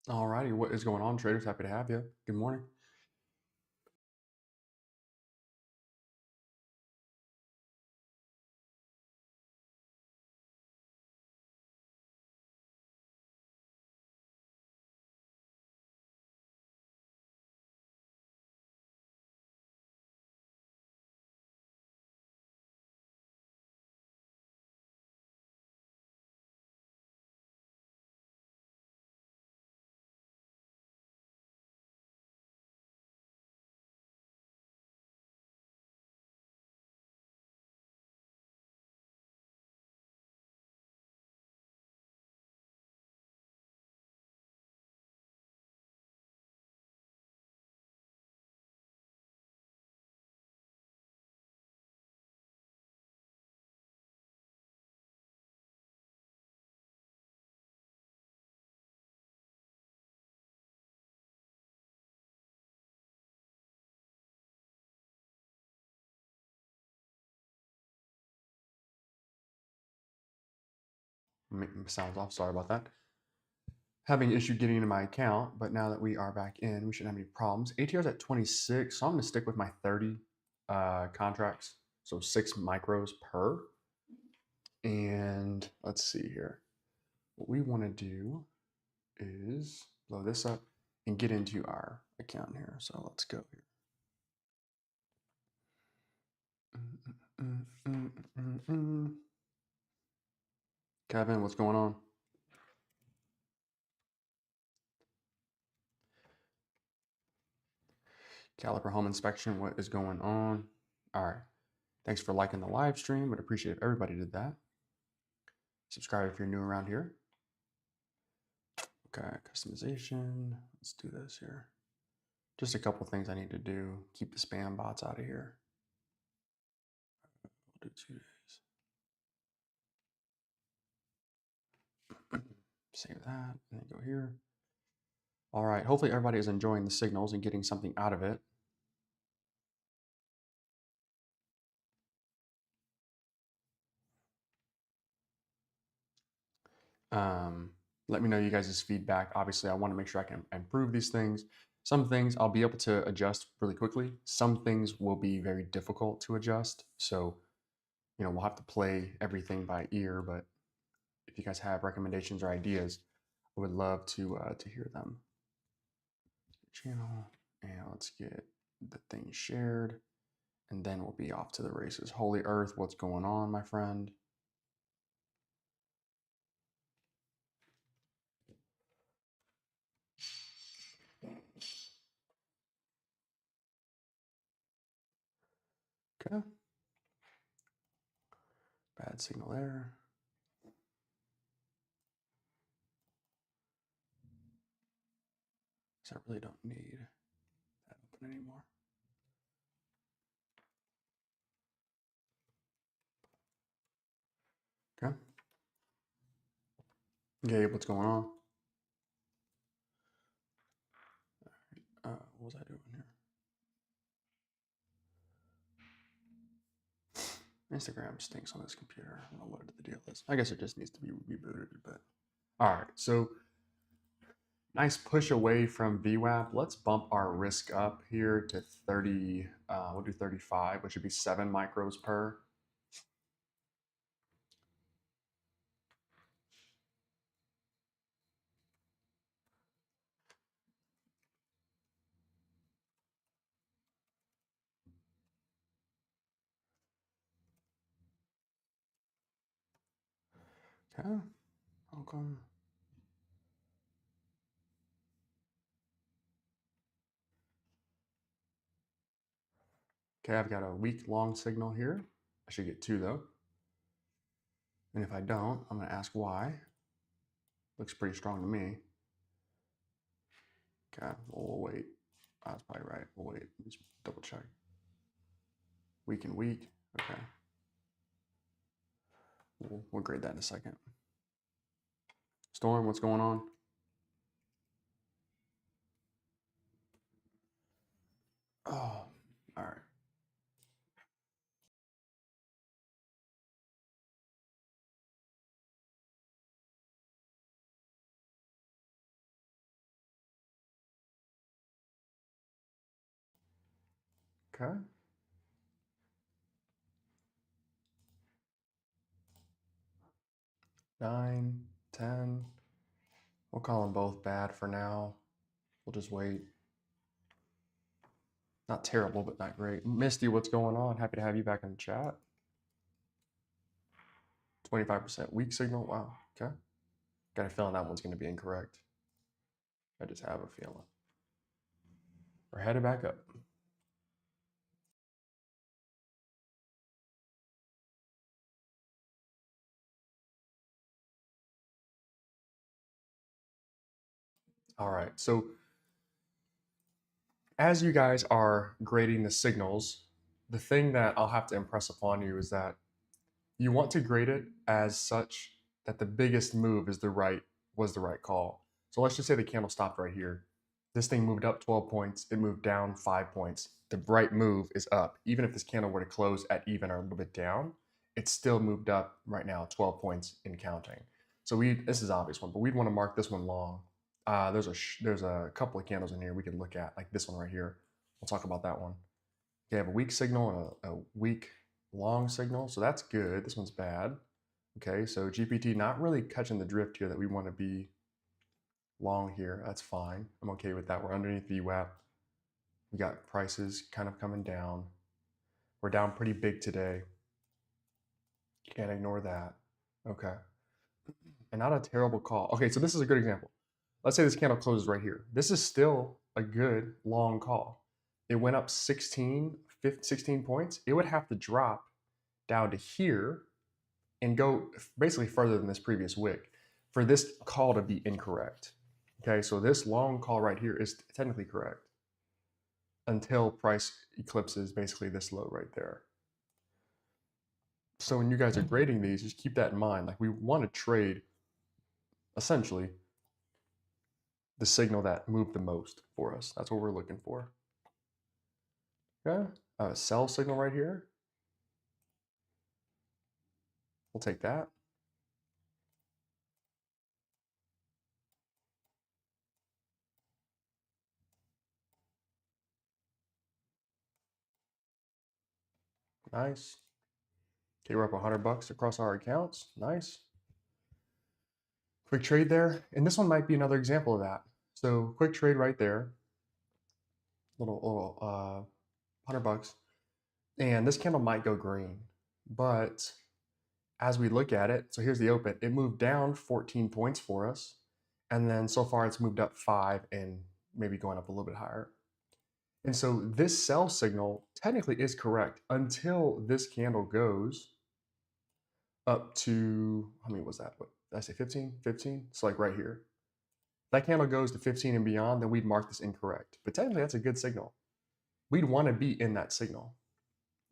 All righty, what is going on, traders? Happy to have you. Good morning. Sounds off. Sorry about that. Having an issue getting into my account, but now that we are back in, we shouldn't have any problems. ATR's at 26, so I'm going to stick with my 30 contracts, so 6 micros per. And let's see here. What we want to do is blow this up and get into our account here. So let's go here. Kevin, what's going on? Caliper home inspection, what is going on? All right. Thanks for liking the live stream. Would appreciate if everybody did that. Subscribe if you're new around here. Okay, customization. Let's do this here. Just a couple things I need to do. Keep the spam bots out of here. We'll do 2 days. Save that and then go here. All right. Hopefully everybody is enjoying the signals and getting something out of it. Um, Let me know you guys' feedback. Obviously, I want to make sure I can improve these things. Some things I'll be able to adjust really quickly. Some things will be very difficult to adjust. So, we'll have to play everything by ear. But if you guys have recommendations or ideas, I would love to hear them. Channel, and let's get the thing shared, and then we'll be off to the races. Holy Earth, what's going on, my friend? Okay. Bad signal there. So I really don't need that open anymore. Okay. Gabe, what's going on? What was I doing here? Instagram stinks on this computer. I don't know what the deal is. I guess it just needs to be rebooted, but all right. So nice push away from VWAP. Let's bump our risk up here to 30. We'll do 35, which would be 7 micros per. Okay. Welcome. Okay, I've got a week long signal here. I should get 2 though. And if I don't, I'm going to ask why. Looks pretty strong to me. Okay, we'll wait. That's probably right. We'll wait. Just double check. Week and week. Okay. We'll grade that in a second. Storm, what's going on? Oh, all right. Okay. Nine, 10. We'll call them both bad for now. We'll just wait. Not terrible, but not great. Misty, what's going on? Happy to have you back in the chat. 25% weak signal. Wow. Okay. Got a feeling that one's going to be incorrect. I just have a feeling. We're headed back up. All right. So as you guys are grading the signals, the thing that I'll have to impress upon you is that you want to grade it as such that the biggest move was the right call. So let's just say the candle stopped right here. This thing moved up 12 points, it moved down 5 points. The right move is up. Even if this candle were to close at even or a little bit down, it still moved up right now 12 points in counting. So this is an obvious one, but we'd want to mark this one long. There's a couple of candles in here we can look at, like this one right here. We'll talk about that one. Okay, I have a weak signal and a weak long signal, so that's good. This one's bad. Okay, so GPT not really catching the drift here that we want to be long here. That's fine. I'm okay with that. We're underneath VWAP. We got prices kind of coming down. We're down pretty big today. Can't ignore that. Okay. And not a terrible call. Okay, so this is a good example. Let's say this candle closes right here. This is still a good long call. It went up 16 points. It would have to drop down to here and go basically further than this previous wick for this call to be incorrect. Okay, so this long call right here is technically correct until price eclipses basically this low right there. So when you guys are grading these, just keep that in mind. Like we want to trade essentially the signal that moved the most for us. That's what we're looking for. Okay, sell signal right here. We'll take that. Nice. Okay, we're up $100 across our accounts. Nice. Quick trade there. And this one might be another example of that. So quick trade right there. Little $100. And this candle might go green. But as we look at it, so here's the open. It moved down 14 points for us. And then so far it's moved up 5 and maybe going up a little bit higher. And so this sell signal technically is correct until this candle goes up to, how many was that? What did I say, 15? 15? So like right here. If that candle goes to 15 and beyond, then we'd mark this incorrect. But technically that's a good signal. We'd want to be in that signal.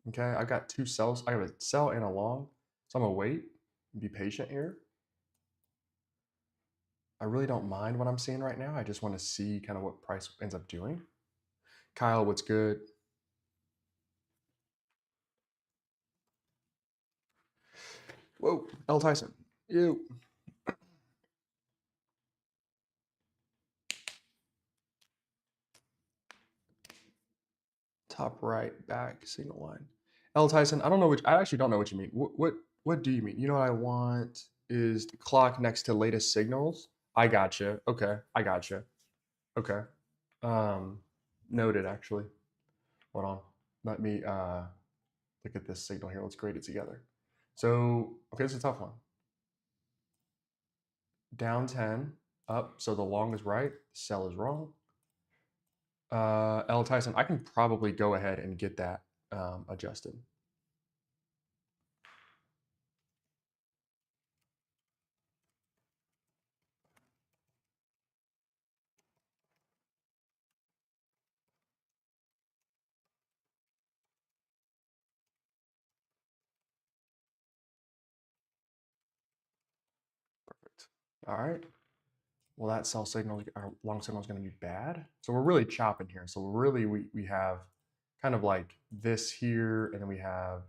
Okay, I got two sells. I have a sell and a long. So I'm gonna wait and be patient here. I really don't mind what I'm seeing right now. I just want to see kind of what price ends up doing. Kyle, what's good? Whoa, L. Tyson. Ew. Top right back signal line. L. Tyson, I don't know I actually don't know what you mean. What do you mean? You know what I want is the clock next to latest signals. I gotcha. Okay, I gotcha. Okay. Noted actually. Hold on. Let me look at this signal here. Let's grade it together. So, okay, this is a tough one. Down 10, up. So the long is right, sell is wrong. L. Tyson, I can probably go ahead and get that adjusted. Perfect. All right. Well, that sell signal, our long signal is going to be bad. So we're really chopping here. So really, we have kind of like this here, and then we have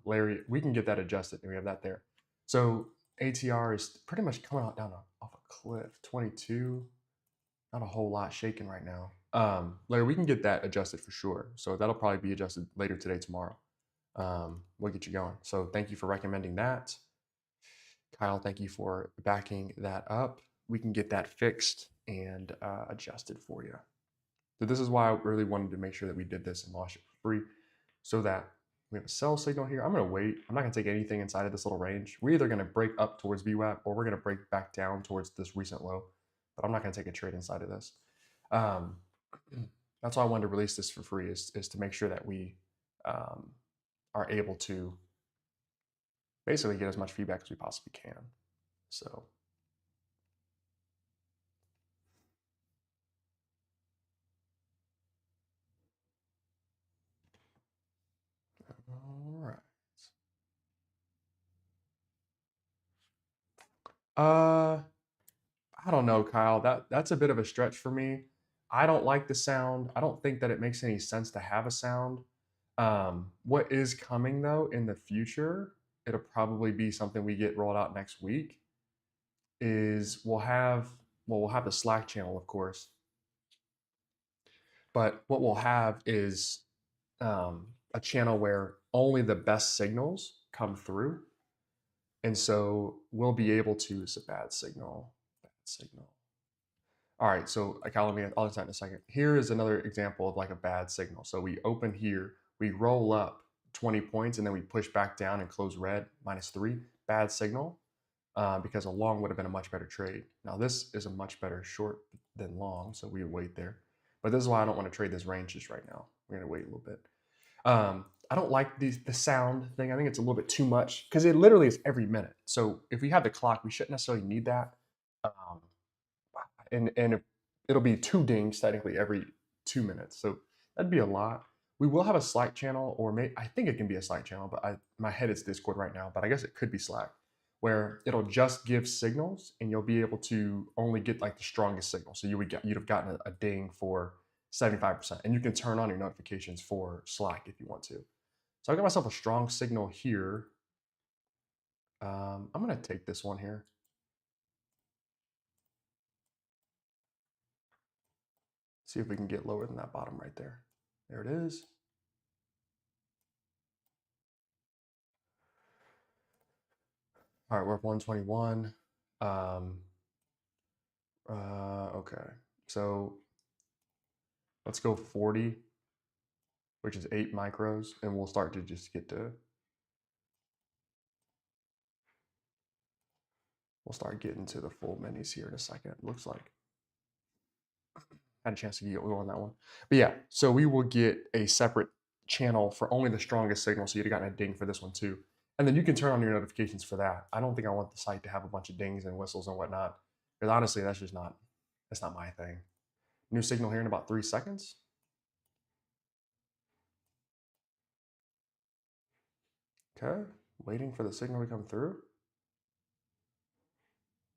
Larry. We can get that adjusted, and we have that there. So ATR is pretty much coming out down off a cliff. 22, not a whole lot shaking right now. Larry, we can get that adjusted for sure. So that'll probably be adjusted later today, tomorrow. We'll get you going. So thank you for recommending that. Kyle, thank you for backing that up. We can get that fixed and adjusted for you. So this is why I really wanted to make sure that we did this and launch it for free so that we have a sell signal here. I'm going to wait. I'm not going to take anything inside of this little range. We're either going to break up towards VWAP or we're going to break back down towards this recent low, but I'm not going to take a trade inside of this. That's why I wanted to release this for free is to make sure that we are able to basically get as much feedback as we possibly can. So all right. I don't know, Kyle. That's a bit of a stretch for me. I don't like the sound. I don't think that it makes any sense to have a sound. What is coming though in the future, it'll probably be something we get rolled out next week. Is we'll have the Slack channel, of course, but what we'll have is a channel where only the best signals come through. And so we'll be able to, it's a bad signal, bad signal. All right, so I'll understand in a second. Here is another example of like a bad signal. So we open here, we roll up 20 points, and then we push back down and close red, -3. Bad signal, because a long would have been a much better trade. Now this is a much better short than long, so we wait there. But this is why I don't want to trade this range just right now. We're gonna wait a little bit. I don't like the sound thing. I think it's a little bit too much because it literally is every minute. So if we have the clock, we shouldn't necessarily need that. Um, and it'll be 2 dings technically every 2 minutes. So that'd be a lot. We will have a Slack channel, or I think it can be a Slack channel, but my head is Discord right now. But I guess it could be Slack, where it'll just give signals, and you'll be able to only get like the strongest signal. So you'd have gotten a ding for 75%, and you can turn on your notifications for Slack if you want to. So I got myself a strong signal here. I'm gonna take this one here. See if we can get lower than that bottom right there. There it is. All right, we're up 121. Okay, so let's go 40, which is 8 micros, and we'll start to just we'll start getting to the full minis here in a second. Looks like had a chance to get oil on that one. But yeah, so we will get a separate channel for only the strongest signal, so you'd have gotten a ding for this one too. And then you can turn on your notifications for that. I don't think I want the site to have a bunch of dings and whistles and whatnot, because honestly, that's not my thing. New signal here in about 3 seconds. Okay, waiting for the signal to come through.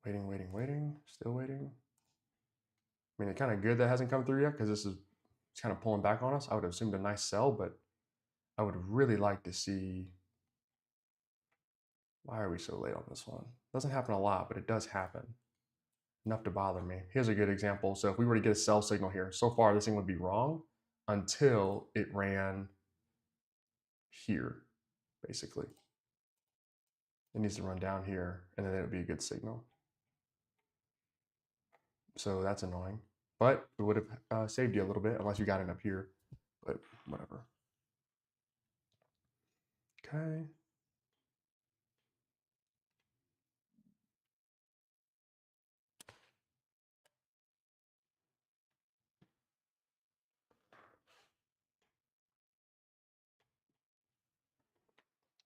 Waiting, waiting, waiting, still waiting. I mean, it's kind of good that hasn't come through yet because it's kind of pulling back on us. I would have assumed a nice sell, but I would really like to see. Why are we so late on this one? Doesn't happen a lot, but it does happen. Enough to bother me. Here's a good example. So if we were to get a sell signal here, so far this thing would be wrong until it ran here, basically. It needs to run down here, and then it would be a good signal. So that's annoying. But it would have saved you a little bit unless you got it up here. But whatever. Okay.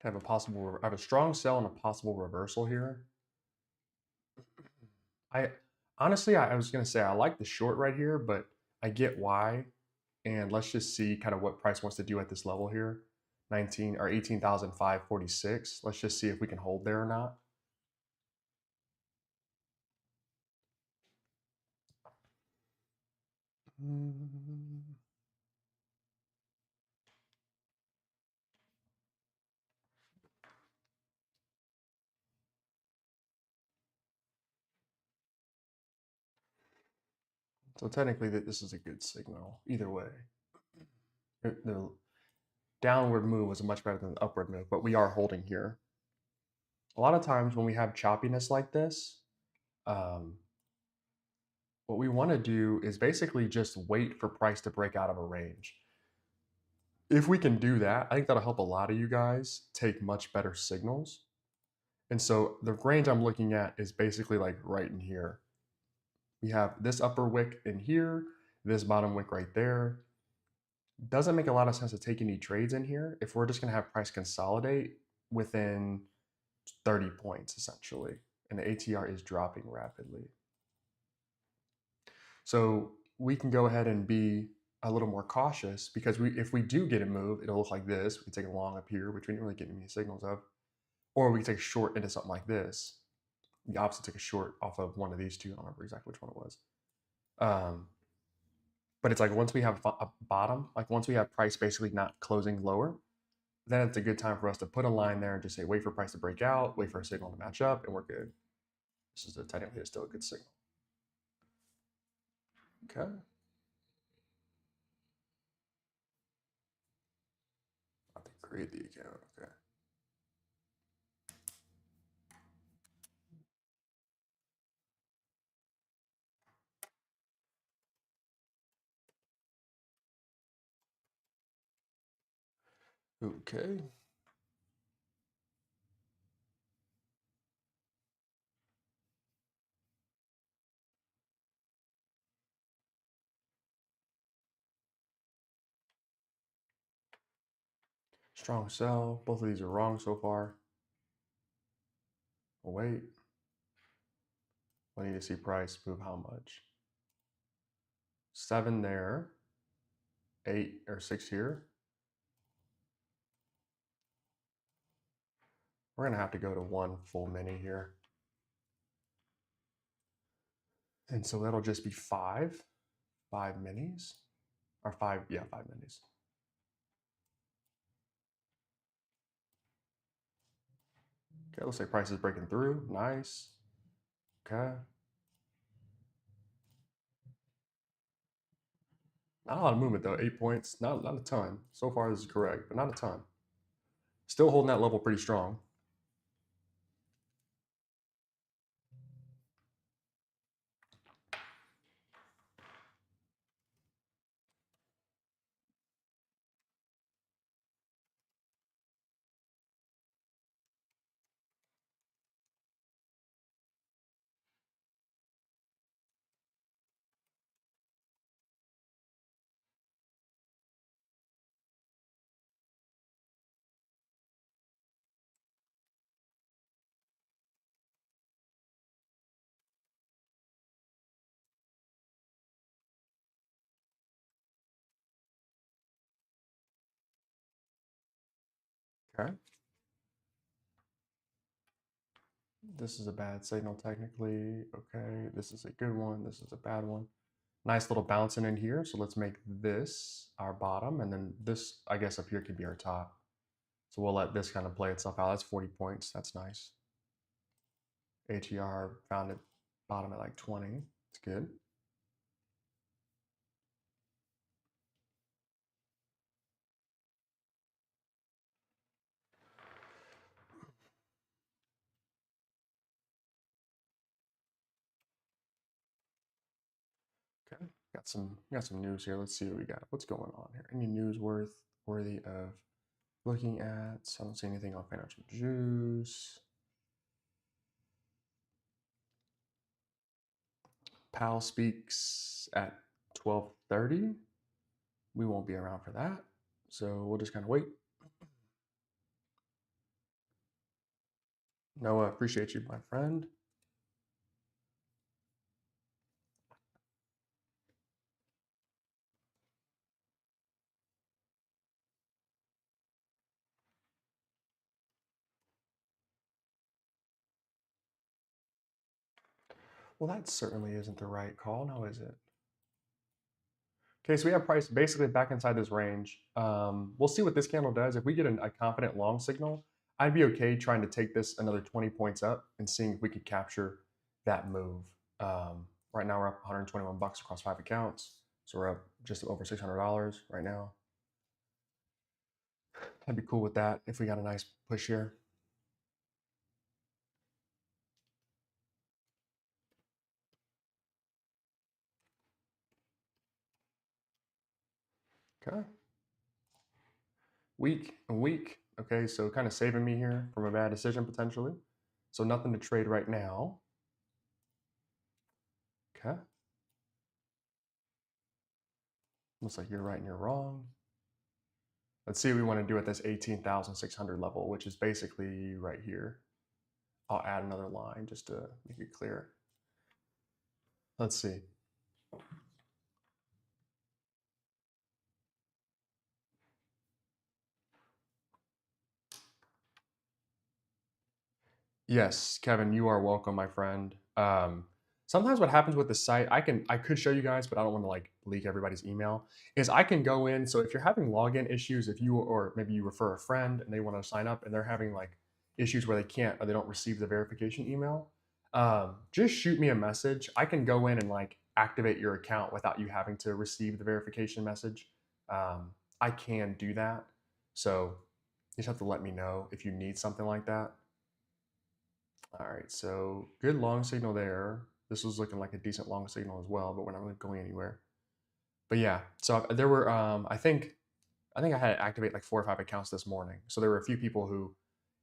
I have a strong sell and a possible reversal here. I honestly, I was gonna say I like the short right here, but I get why. And let's just see kind of what price wants to do at this level here. 19 or 18,546. Let's just see if we can hold there or not. So technically this is a good signal either way. The downward move was much better than the upward move, but we are holding here. A lot of times when we have choppiness like this, um, what we want to do is basically just wait for price to break out of a range. If we can do that, I think that'll help a lot of you guys take much better signals. And so the range I'm looking at is basically like right in here. We have this upper wick in here, this bottom wick right there. Doesn't make a lot of sense to take any trades in here if we're just going to have price consolidate within 30 points essentially, and the ATR is dropping rapidly. So we can go ahead and be a little more cautious because if we do get a move, it'll look like this. We can take a long up here, which we didn't really get any signals of, or we can take a short into something like this. The opposite took a short off of one of these two. I don't remember exactly which one it was. But it's like once we have a bottom, like once we have price basically not closing lower, then it's a good time for us to put a line there and just say, wait for price to break out, wait for a signal to match up, and we're good. This is technically still a good signal. Okay. I have to create the account. Okay. Okay. Strong sell. Both of these are wrong so far. Oh, wait. I need to see price move how much. 7 there. 8 or 6 here. We're going to have to go to 1 full mini here. And so that'll just be 5 minis. Or 5 minis. Okay, looks like price is breaking through. Nice. Okay. Not a lot of movement though. 8 points. Not a ton. So far this is correct, but not a ton. Still holding that level pretty strong. Okay. This is a bad signal technically. Okay. This is a good one. This is a bad one. Nice little bouncing in here. So let's make this our bottom. And then this, I guess, up here could be our top. So we'll let this kind of play itself out. That's 40 points. That's nice. ATR found it bottom at like 20. It's good. Okay. Got some news here. Let's see what we got. What's going on here? Any news worthy of looking at? So I don't see anything on Financial Juice. Powell speaks at 12:30. We won't be around for that. So we'll just kind of wait. Noah, appreciate you, my friend. Well, that certainly isn't the right call, now is it? Okay, so we have price basically back inside this range. We'll see what this candle does. If we get a confident long signal, I'd be okay trying to take this another 20 points up and seeing if we could capture that move. Right now we're up 121 bucks across 5 accounts. So we're up just over $600 right now. I'd be cool with that if we got a nice push here. Okay. Weak and weak. Okay, so kind of saving me here from a bad decision potentially. So nothing to trade right now. Okay. Looks like you're right and you're wrong. Let's see what we want to do at this 18,600 level, which is basically right here. I'll add another line just to make it clear. Let's see. Yes, Kevin, you are welcome, my friend. Sometimes what happens with the site, I could show you guys, but I don't want to like leak everybody's email. Is I can go in. So if you're having login issues, if you or maybe you refer a friend and they want to sign up and they're having like issues where they can't or they don't receive the verification email, just shoot me a message. I can go in and like activate your account without you having to receive the verification message. I can do that. So you just have to let me know if you need something like that. All right, so good long signal there. This was looking like a decent long signal as well, but we're not really going anywhere. But yeah, so there were I think I had to activate like 4 or 5 accounts this morning. So there were a few people who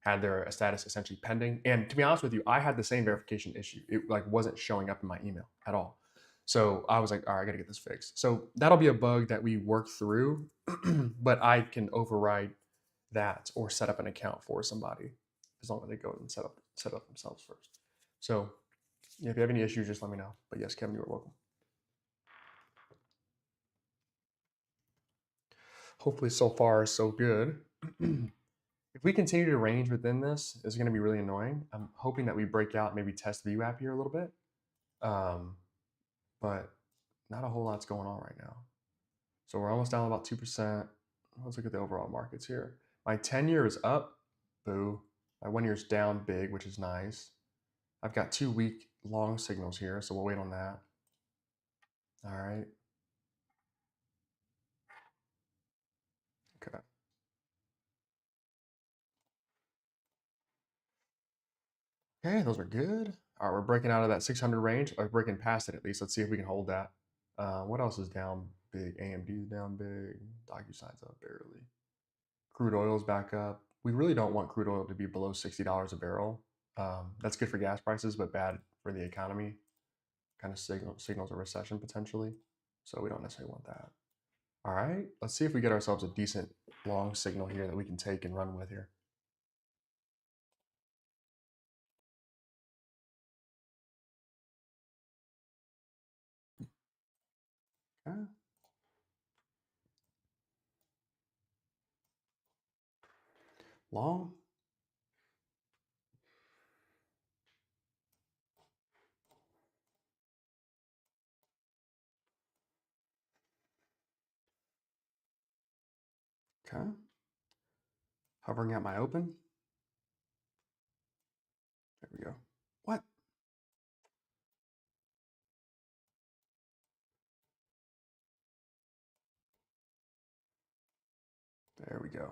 had their status essentially pending. And to be honest with you, I had the same verification issue. It like wasn't showing up in my email at all. So I was like, all right, I got to get this fixed. So that'll be a bug that we work through, but I can override that or set up an account for somebody as long as they go and set up themselves first. So yeah, if you have any issues, just let me know. But yes, Kevin, you are welcome. Hopefully, so far so good. If we continue to range within this, it's going to be really annoying. I'm hoping that we break out, maybe test VWAP here a little bit, but not a whole lot's going on right now. So we're almost down about 2%. Let's look at the overall markets here. My 10-year is up, boo. My 1-year is down big, which is nice. I've got 2 weak long signals here, so we'll wait on that. All right. Okay. Okay, those are good. All right, we're breaking out of that 600 range, or breaking past it at least. Let's see if we can hold that. What else is down big? AMD is down big. DocuSign's up barely. Crude oil's back up. We really don't want crude oil to be below $60 a barrel. That's good for gas prices, but bad for the economy. Kind of signals a recession potentially. So we don't necessarily want that. All right, let's see if we get ourselves a decent long signal here that we can take and run with here. Okay. Long. Okay. Hovering at my open. There we go. What? There we go.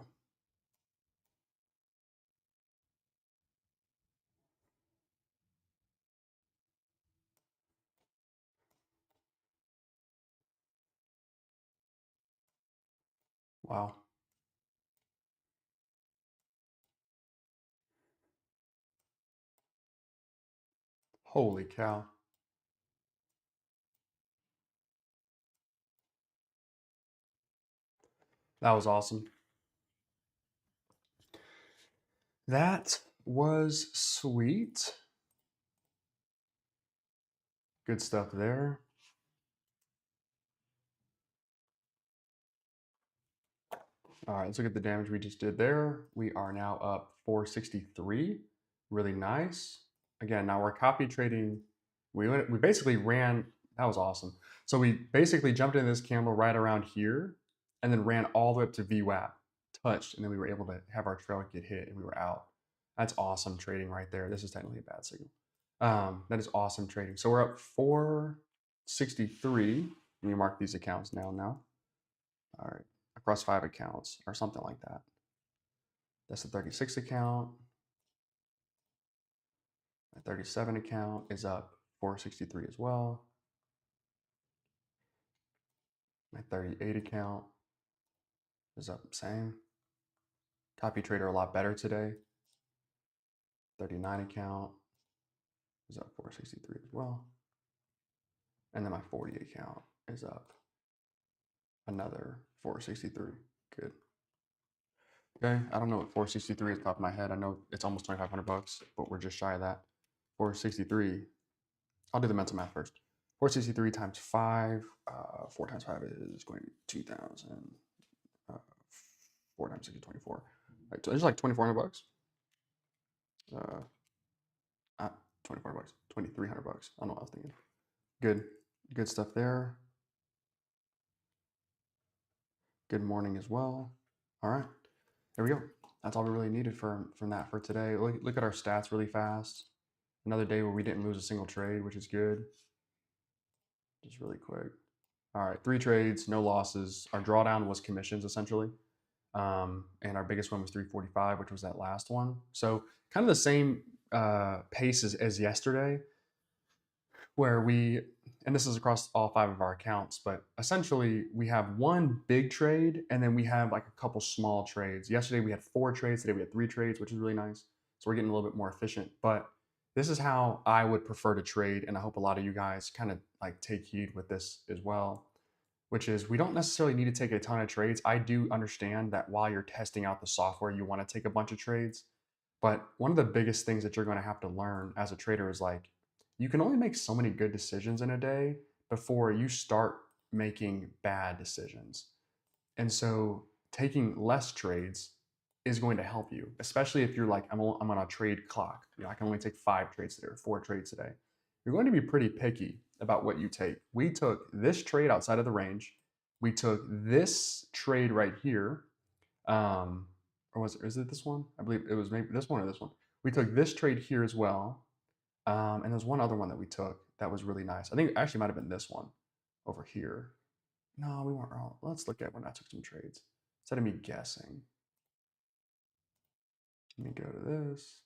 Wow. Holy cow. That was awesome. That was sweet. Good stuff there. All right, let's look at the damage we just did there. We are now up 463. Really nice. Again, now we're copy trading. We basically ran, that was awesome. So we basically jumped in this candle right around here and then ran all the way up to VWAP, touched, and then we were able to have our trail get hit and we were out. That's awesome trading right there. This is technically a bad signal. That is awesome trading. So we're up 63. Let me mark these accounts now. All right, across 5 accounts or something like that. That's the 36 account. My 37 account is up 463 as well. My 38 account is up same. Copy trader a lot better today. 39 account is up 463 as well. And then my 40 account is up another 463. Good. Okay, I don't know what 463 is off the top of my head. I know it's almost 2,500 bucks, but we're just shy of that. 463. I'll do the mental math first. 463 times 5. 4 times 5 is going to be 2,000. 4 times 6 is 24. Right, so it's like 2,400 bucks. 2,400 bucks. 2,300 bucks. I don't know what I was thinking. Good stuff there. Good morning as well. All right, there we go. That's all we really needed from that for today. Look at our stats really fast. Another day where we didn't lose a single trade, which is good. Just really quick. All right, 3 trades, no losses. Our drawdown was commissions essentially. And our biggest one was 345, which was that last one. So kind of the same pace as yesterday, where and this is across all 5 of our accounts, but essentially we have one big trade and then we have like a couple small trades. Yesterday we had 4 trades, today we had 3 trades, which is really nice. So we're getting a little bit more efficient, but this is how I would prefer to trade. And I hope a lot of you guys kind of like take heed with this as well, which is we don't necessarily need to take a ton of trades. I do understand that while you're testing out the software, you want to take a bunch of trades. But one of the biggest things that you're going to have to learn as a trader is like, you can only make so many good decisions in a day before you start making bad decisions. And so taking less trades is going to help you, especially if you're like, I'm on a trade clock. I can only take 5 trades today or 4 trades today. You're going to be pretty picky about what you take. We took this trade outside of the range. We took this trade right here. Or is it this one? I believe it was maybe this one or this one. We took this trade here as well. And there's one other one that we took that was really nice. I think it actually might have been this one over here. No, we weren't wrong. Let's look at when I took some trades instead of me guessing. Let me go to this.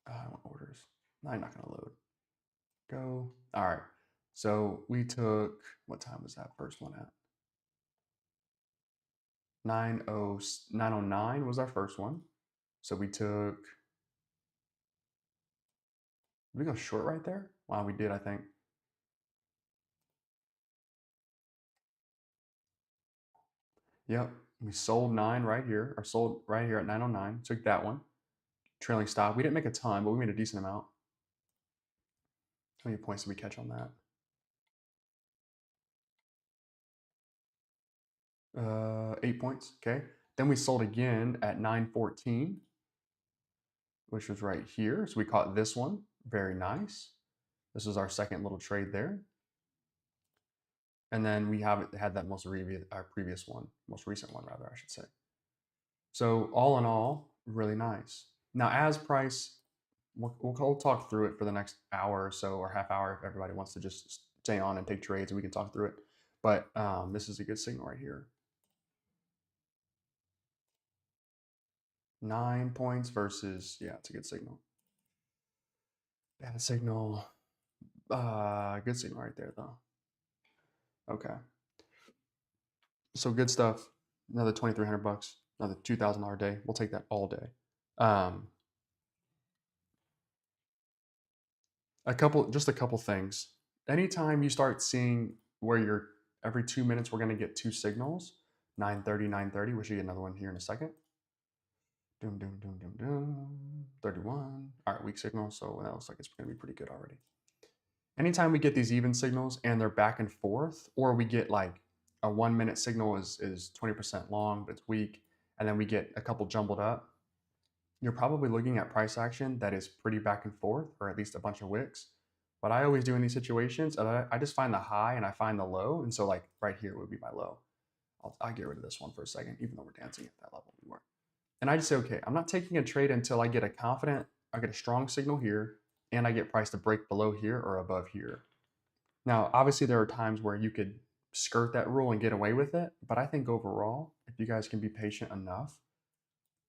I want orders. No, I'm not going to load. Go. All right. So we took, what time was that first one at? 909 was our first one. So we took, did we go short right there? Wow, we did, I think. Yep. We sold 9 right here, or sold right here at 909. Took that one. Trailing stop. We didn't make a ton, but we made a decent amount. How many points did we catch on that? 8 points. Okay. Then we sold again at 914, which was right here. So we caught this one. Very nice. This was our second little trade there. And then we haven't had that most recent one rather, I should say. So all in all, really nice. Now, as price, we'll talk through it for the next hour or so, or half hour if everybody wants to just stay on and take trades, and we can talk through it. But this is a good signal right here. 9 points versus, yeah, it's a good signal. Bad signal. Good signal right there, though. Okay. So good stuff. Another 2,300 bucks. Another $2,000 day. We'll take that all day. Just a couple things. Anytime you start seeing where you're every 2 minutes, we're going to get 2 signals. 930, 930. We should get another one here in a second. Doom, doom, doom, doom, doom. 31. All right, weak signal. So that looks like it's going to be pretty good already. Anytime we get these even signals and they're back and forth, or we get like a 1 minute signal is 20% long, but it's weak, and then we get a couple jumbled up, you're probably looking at price action that is pretty back and forth, or at least a bunch of wicks. What I always do in these situations, I just find the high and I find the low. And so like right here would be my low. I'll get rid of this one for a second, even though we're dancing at that level we were. And I just say, okay, I'm not taking a trade until I get a strong signal here and I get price to break below here or above here. Now, obviously, there are times where you could skirt that rule and get away with it, but I think overall, if you guys can be patient enough,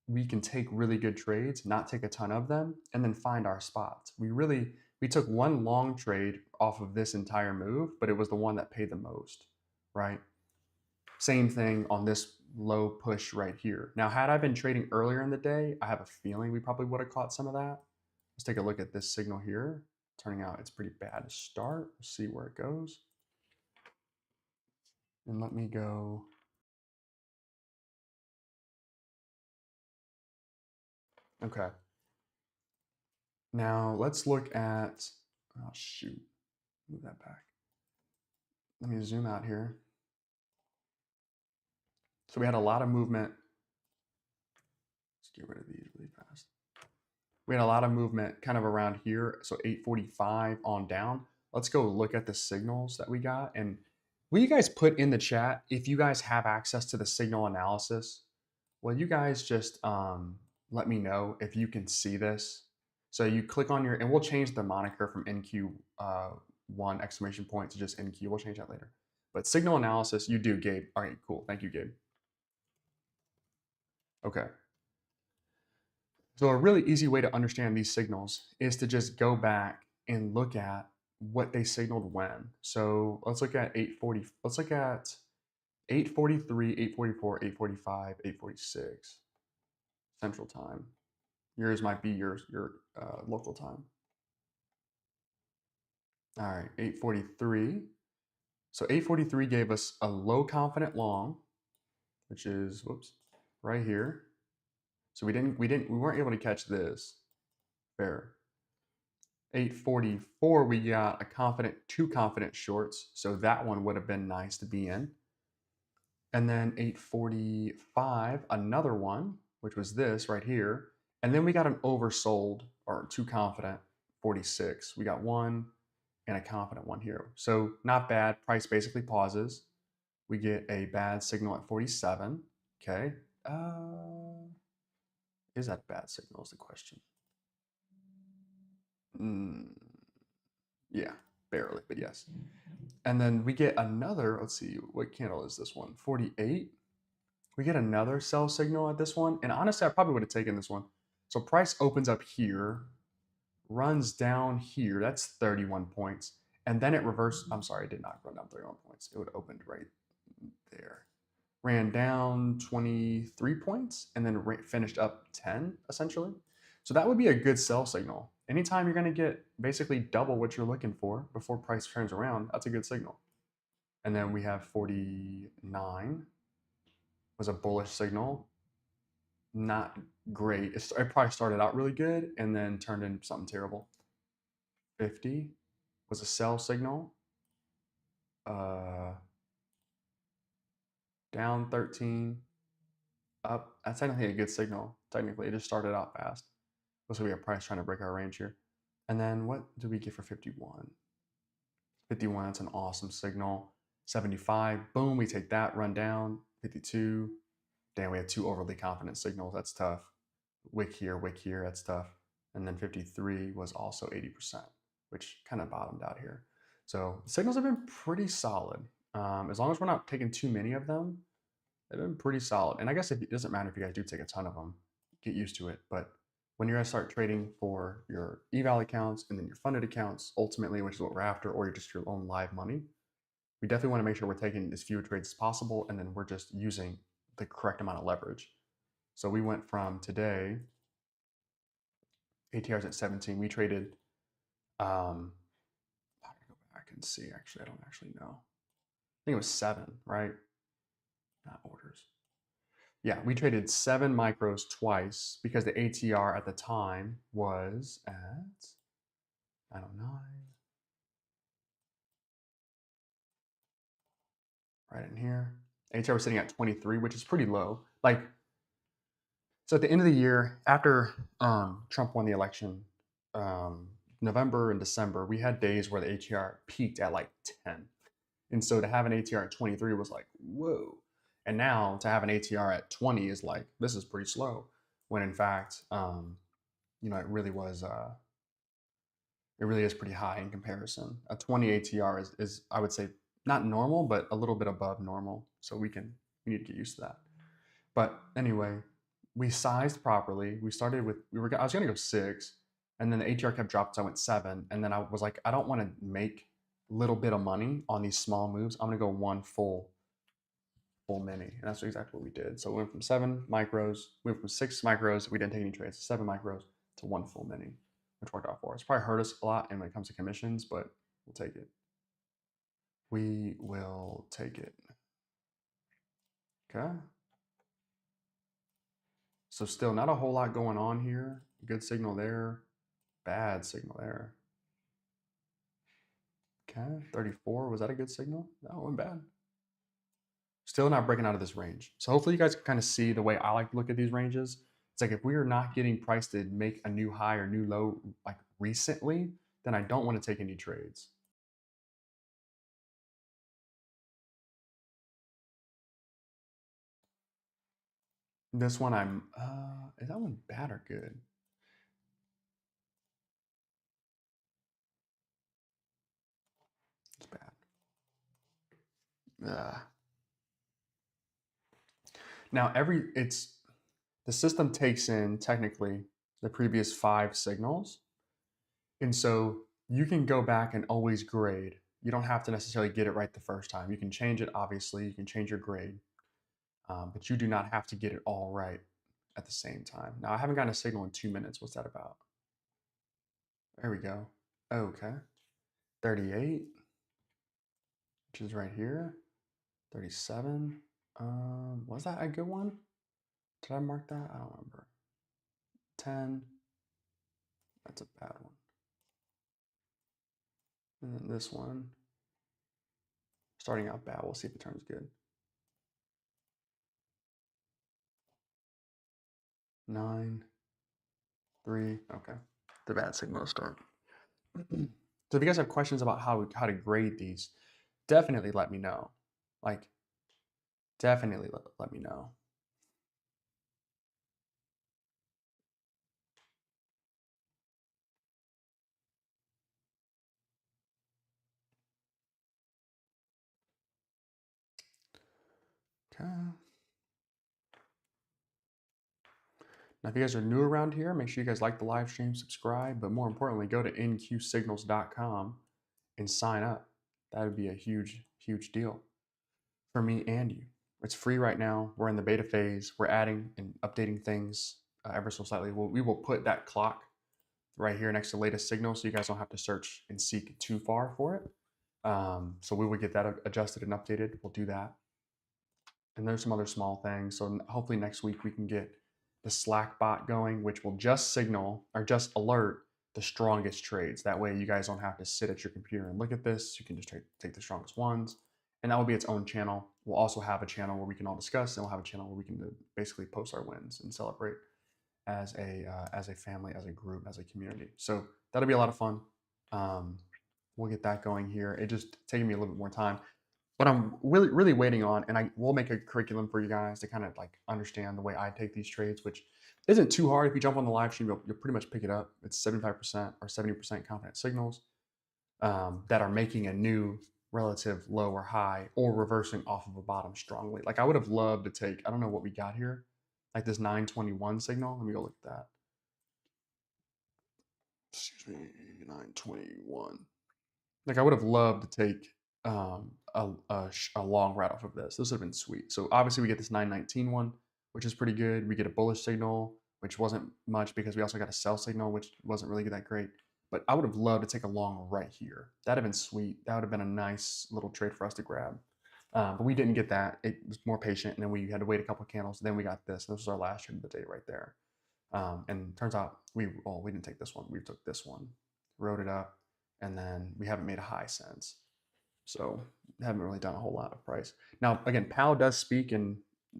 we can take really good trades, not take a ton of them, and then find our spots. We took one long trade off of this entire move, but it was the one that paid the most, right? Same thing on this low push right here. Now, had I been trading earlier in the day, I have a feeling we probably would have caught some of that. Let's take a look at this signal here. Turning out it's pretty bad to start. We'll see where it goes. And let me go. Okay. Now let's look at, oh shoot, move that back. Let me zoom out here. So we had a lot of movement. Let's get rid of these really fast. We had a lot of movement kind of around here. So 845 on down. Let's go look at the signals that we got. And will you guys put in the chat if you guys have access to the signal analysis? Will you guys just let me know if you can see this? So you click on your, and we'll change the moniker from NQ1 exclamation point to just NQ. We'll change that later. But signal analysis, you do, Gabe. All right, cool. Thank you, Gabe. Okay. So a really easy way to understand these signals is to just go back and look at what they signaled when. So let's look at 840. Let's look at 843, 844, 845, 846 Central Time. Yours might be your local time. All right, 843. So 843 gave us a low confident long, which is whoops, right here. So we weren't able to catch this. Fair. 844, we got a confident, two confident shorts. So that one would have been nice to be in. And then 845, another one, which was this right here. And then we got an oversold or too confident 46. We got one and a confident one here. So not bad. Price basically pauses. We get a bad signal at 47. Okay. Is that bad signal is the question. Yeah, barely, but yes. And then we get another, let's see, what candle is this one? 48. We get another sell signal at this one. And honestly, I probably would have taken this one. So price opens up here, runs down here. That's 31 points. And then it reversed. I'm sorry, it did not run down 31 points. It would have opened right there. Ran down 23 points and then finished up 10, essentially. So that would be a good sell signal. Anytime you're going to get basically double what you're looking for before price turns around, that's a good signal. And then we have 49 was a bullish signal. Not great. It probably started out really good and then turned into something terrible. 50 was a sell signal. Down 13, up. That's technically a good signal. Technically, it just started out fast. Looks like we have price trying to break our range here. And then what do we get for 51? 51, that's an awesome signal. 75, boom, we take that, run down. 52, damn, we had two overly confident signals. That's tough. Wick here, that's tough. And then 53 was also 80%, which kind of bottomed out here. So signals have been pretty solid. As long as we're not taking too many of them, they've been pretty solid. And I guess it doesn't matter if you guys do take a ton of them, get used to it. But when you're gonna start trading for your eval accounts and then your funded accounts, ultimately, which is what we're after, or just your own live money, we definitely want to make sure we're taking as few trades as possible, and then we're just using the correct amount of leverage. So we went from today, ATR's at 17. We traded, I can go back and see, actually, I don't actually know. I think it was 7, right? Not orders. Yeah, we traded 7 micros twice because the ATR at the time was at 909. Right in here. ATR was sitting at 23, which is pretty low. Like, so at the end of the year, after Trump won the election, November and December, we had days where the ATR peaked at like 10. And so to have an ATR at 23 was like, whoa. And now to have an ATR at 20 is like, this is pretty slow. When in fact, it really was It really is pretty high in comparison. A 20 ATR is I would say not normal, but a little bit above normal. So we need to get used to that. But anyway, we sized properly. We started with I was gonna go 6, and then the ATR kept dropping, so I went 7, and then I was like, I don't want to make little bit of money on these small moves. I'm gonna go one full mini, and that's exactly what we did. So we went from 7 micros, we went from 6 micros. We didn't take any trades. 7 micros to one full mini, which worked out for us. Probably hurt us a lot, and when it comes to commissions, but we'll take it. We will take it. Okay. So still not a whole lot going on here. Good signal there, bad signal there. Okay, 34, was that a good signal? No, it wasn't bad. Still not breaking out of this range. So hopefully you guys can kind of see the way I like to look at these ranges. It's like if we are not getting priced to make a new high or new low like recently, then I don't want to take any trades. This one is that one bad or good? It's bad. Now the system takes in technically the previous 5 signals. And so you can go back and always grade. You don't have to necessarily get it right the first time. You can change it, obviously. You can change your grade, but you do not have to get it all right at the same time. Now, I haven't gotten a signal in 2 minutes. What's that about? There we go. Okay. 38, which is right here. 37. Was that a good one? Did I mark that? I don't remember. 10. That's a bad one. And then this one, starting out bad. We'll see if it turns good. 9, 3. Okay. The bad signal to start. So if you guys have questions about how to grade these, definitely let me know. Like, definitely let me know. Okay. Now, if you guys are new around here, make sure you guys like the live stream, subscribe, but more importantly, go to nqsignals.com and sign up. That would be a huge, huge deal for me and you. It's free right now. We're in the beta phase. We're adding and updating things ever so slightly. We will put that clock right here next to latest signal, so you guys don't have to search and seek too far for it. So we will get that adjusted and updated. We'll do that. And there's some other small things. So hopefully next week we can get the Slack bot going, which will just signal or just alert the strongest trades. That way you guys don't have to sit at your computer and look at this. You can just take the strongest ones. And that will be its own channel. We'll also have a channel where we can all discuss, and we'll have a channel where we can basically post our wins and celebrate as a family, as a group, as a community. So that'll be a lot of fun. We'll get that going here. It just taking me a little bit more time. What I'm really waiting on, and I will make a curriculum for you guys to kind of like understand the way I take these trades, which isn't too hard. If you jump on the live stream, you'll pretty much pick it up. It's 75% or 70% confident signals that are making a new relative low or high or reversing off of a bottom strongly. Like I would have loved to take, I don't know what we got here, like this 921 signal. Let me go look at that. Excuse me, 921. Like I would have loved to take a long route off of this. This would have been sweet. So obviously we get this 919 one, which is pretty good. We get a bullish signal, which wasn't much because we also got a sell signal, which wasn't really that great. But I would have loved to take a long right here. That'd have been sweet. That would have been a nice little trade for us to grab. But we didn't get that. It was more patient, and then we had to wait a couple of candles. Then we got this. This was our last trade of the day right there. And turns out we didn't take this one. We took this one, wrote it up, and then we haven't made a high since. So haven't really done a whole lot of price. Now, again, Powell does speak in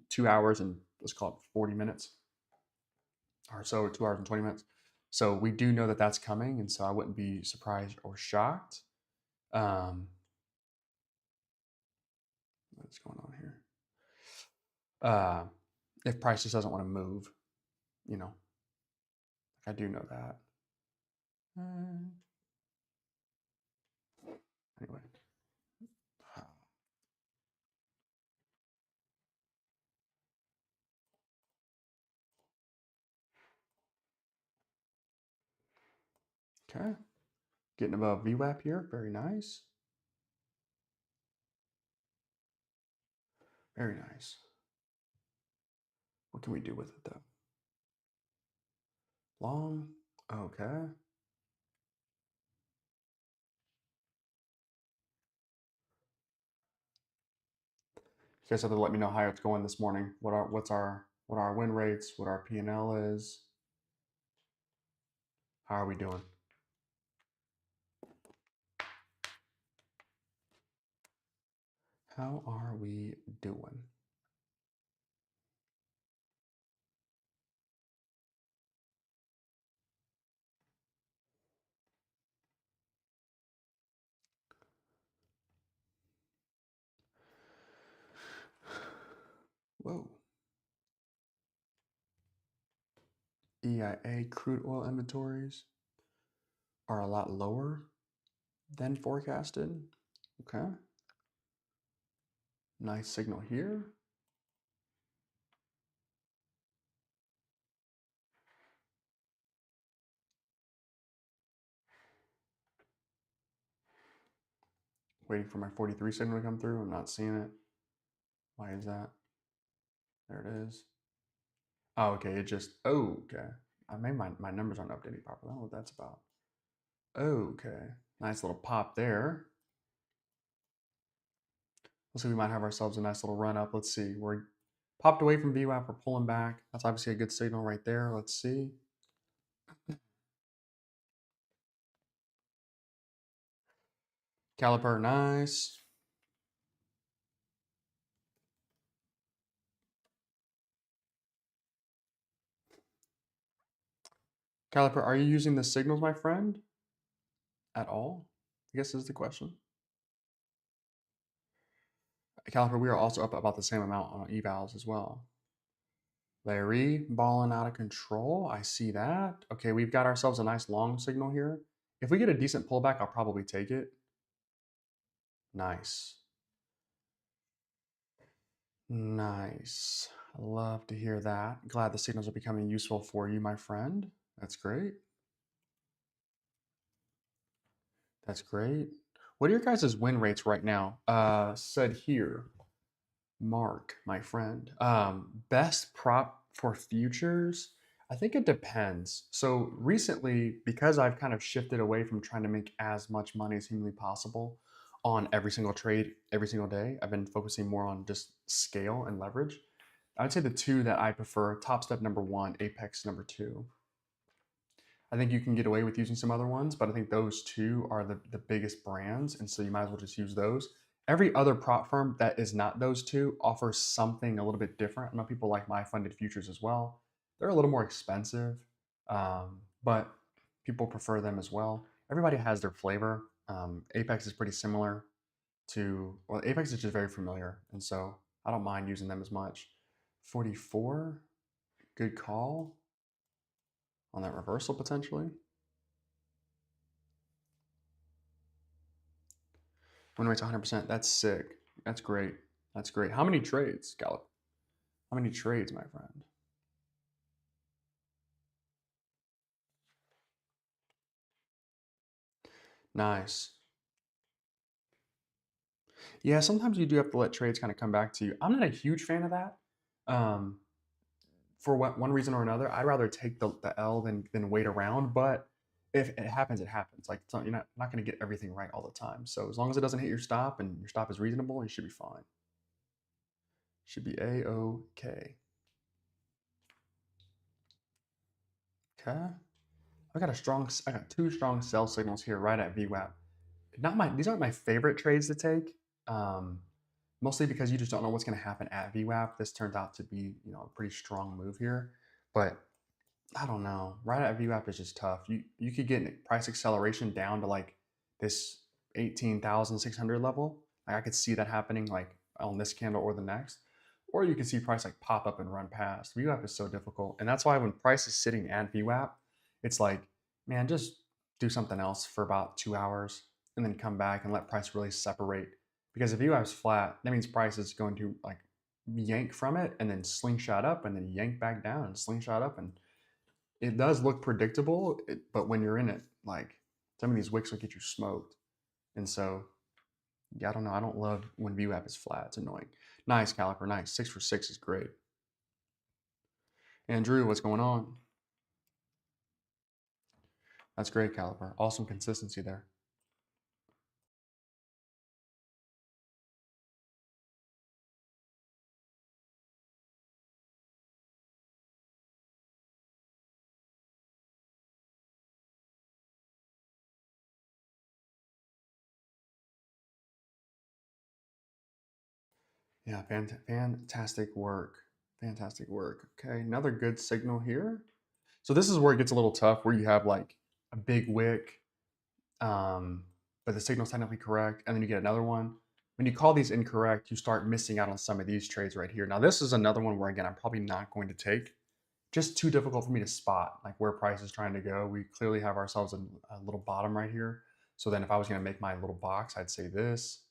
2 hours and let's call it 40 minutes or so, 2 hours and 20 minutes. So we do know that that's coming, and so I wouldn't be surprised or shocked. What's going on here? If price just doesn't want to move, you know, I do know that. Anyway. Okay. Getting above VWAP here. Very nice. Very nice. What can we do with it though? Long. Okay. You guys have to let me know how it's going this morning. What our win rates, what our P&L is. How are we doing? How are we doing? Whoa. EIA crude oil inventories are a lot lower than forecasted. Okay. Nice signal here. Waiting for my 43 signal to come through. I'm not seeing it. Why is that? There it is. Oh, okay. It just, oh, okay. I made my numbers aren't updated properly. I don't know what that's about. Okay. Nice little pop there. Looks like we might have ourselves a nice little run up. Let's see. We're popped away from VWAP. We're pulling back. That's obviously a good signal right there. Let's see. Caliper, nice. Caliper, are you using the signals, my friend? At all? I guess is the question. Caliper, we are also up about the same amount on evals as well. Larry, balling out of control. I see that. Okay, we've got ourselves a nice long signal here. If we get a decent pullback, I'll probably take it. Nice. Nice. I love to hear that. Glad the signals are becoming useful for you, my friend. That's great. That's great. What are your guys' win rates right now? Said here, Mark, my friend. Best prop for futures? I think it depends. So recently, because I've kind of shifted away from trying to make as much money as humanly possible on every single trade every single day, I've been focusing more on just scale and leverage. I would say the two that I prefer: Top Step number one, Apex number two. I think you can get away with using some other ones, but I think those two are the biggest brands. And so you might as well just use those. Every other prop firm that is not those two offers something a little bit different. I know people like my funded futures as well. They're a little more expensive, but people prefer them as well. Everybody has their flavor. Apex is pretty similar to, well, Apex is just very familiar. And so I don't mind using them as much. 44, good call on that reversal potentially. Win rate's 100%. That's sick. That's great. That's great. How many trades, Gallup? How many trades, my friend? Nice. Yeah, sometimes you do have to let trades kind of come back to you. I'm not a huge fan of that. Um, for one reason or another, I'd rather take the L than wait around. But if it happens, it happens. Like it's not going to get everything right all the time. So as long as it doesn't hit your stop and your stop is reasonable, you should be fine. Should be A-OK. Okay. I got two strong sell signals here right at VWAP. These aren't my favorite trades to take. Um, Mostly because you just don't know what's going to happen at VWAP. This turns out to be, a pretty strong move here, but I don't know. Right at VWAP is just tough. You could get price acceleration down to like this 18,600 level. Like I could see that happening like on this candle or the next, or you can see price like pop up and run past. VWAP is so difficult, and that's why when price is sitting at VWAP, it's like, man, just do something else for about 2 hours. and then come back and let price really separate. Because if VWAP's flat, that means price is going to like yank from it and then slingshot up and then yank back down and slingshot up. And it does look predictable, but when you're in it, like some of these wicks will get you smoked. And so, yeah, I don't know. I don't love when VWAP is flat. It's annoying. Nice, Caliper. Nice. 6 for 6 is great. Andrew, what's going on? That's great, Caliper. Awesome consistency there. Yeah, fantastic work. Fantastic work. Okay, another good signal here. So this is where it gets a little tough, where you have like a big wick, but the signal's technically correct, and then you get another one. When you call these incorrect, you start missing out on some of these trades right here. Now this is another one where, again, I'm probably not going to take. Just too difficult for me to spot like where price is trying to go. We clearly have ourselves a little bottom right here. So then if I was going to make my little box, I'd say this.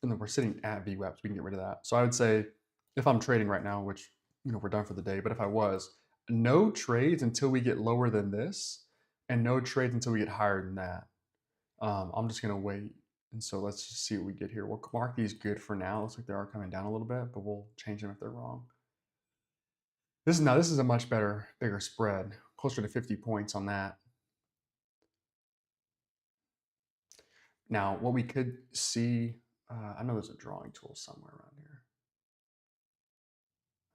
And then we're sitting at VWAP, so we can get rid of that. So I would say if I'm trading right now, which, we're done for the day, but if I was, no trades until we get lower than this, and no trades until we get higher than that. I'm just going to wait. And so let's just see what we get here. We'll mark these good for now. Looks like they are coming down a little bit, but we'll change them if they're wrong. This is a much bigger spread, closer to 50 points on that. Now, what we could see, I know there's a drawing tool somewhere around here.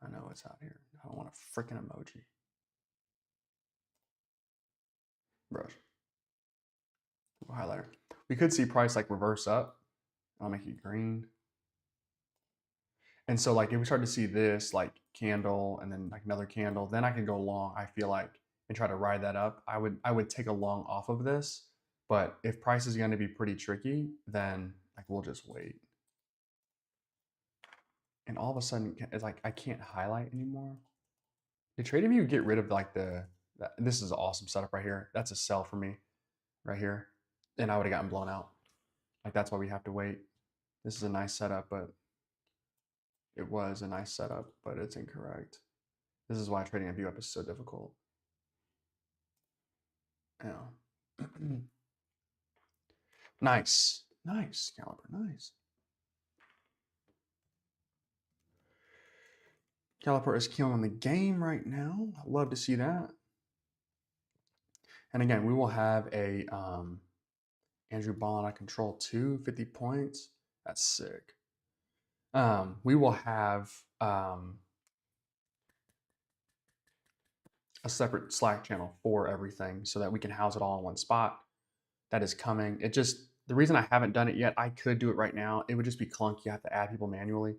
I know it's out here. I don't want a freaking emoji. Brush. Highlighter. We could see price like reverse up. I'll make it green. And so like if we start to see this like candle and then like another candle, then I can go long, I feel like, and try to ride that up. I would take a long off of this, but if price is going to be pretty tricky, then like we'll just wait. And all of a sudden it's like I can't highlight anymore. The TradingView get rid of like this is an awesome setup right here. That's a sell for me right here. And I would have gotten blown out. Like that's why we have to wait. This is a nice setup, but it was a nice setup, but it's incorrect. This is why trading a VWAP is so difficult. Yeah. Nice. Nice, Caliper. Nice. Caliper is killing the game right now. I love to see that. And again, we will have a Andrew Bond on control 2, 50 points. That's sick. We will have a separate Slack channel for everything so that we can house it all in one spot. That is coming. The reason I haven't done it yet, I could do it right now. It would just be clunky. You have to add people manually.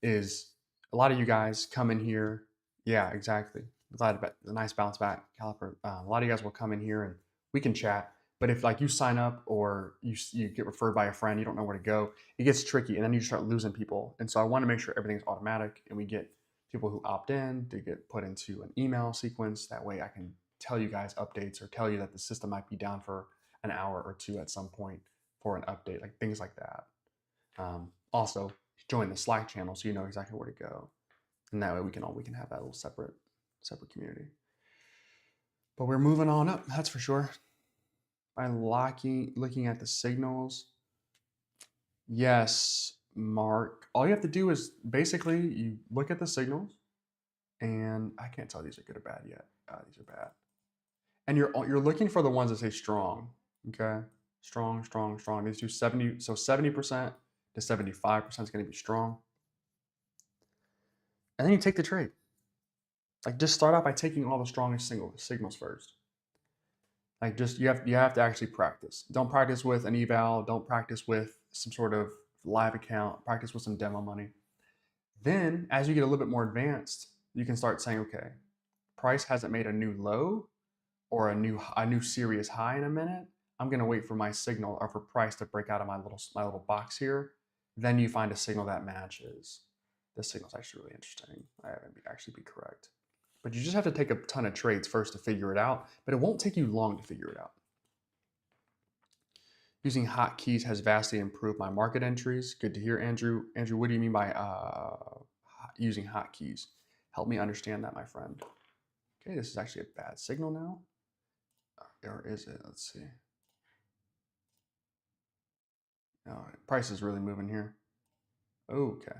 Is a lot of you guys come in here. Yeah, exactly. Glad about the nice bounce back, Caliper. A lot of you guys will come in here and we can chat. But if like you sign up or you get referred by a friend, you don't know where to go, it gets tricky, and then you start losing people. And so I want to make sure everything's automatic and we get people who opt in to get put into an email sequence. That way I can tell you guys updates or tell you that the system might be down for an hour or two at some point for an update, like things like that. Also, join the Slack channel so you know exactly where to go, and that way we can have that little separate community. But we're moving on up, that's for sure. By looking at the signals. Yes, Mark. All you have to do is basically you look at the signals, and I can't tell these are good or bad yet. These are bad. And you're looking for the ones that say strong. Okay, strong, strong, strong. These do 70. So 70% to 75% is going to be strong. And then you take the trade. Like just start out by taking all the strongest signals first. Like just you have to actually practice. Don't practice with an eval. Don't practice with some sort of live account. Practice with some demo money. Then as you get a little bit more advanced, you can start saying, okay, price hasn't made a new low or a new serious high in a minute. I'm gonna wait for my signal or for price to break out of my little box here. Then you find a signal that matches. This signal's actually really interesting. I haven't actually be correct. But you just have to take a ton of trades first to figure it out, but it won't take you long to figure it out. Using hotkeys has vastly improved my market entries. Good to hear, Andrew. Andrew, what do you mean by using hotkeys? Help me understand that, my friend. Okay, this is actually a bad signal now. Or is it? Let's see. All right, price is really moving here. Okay.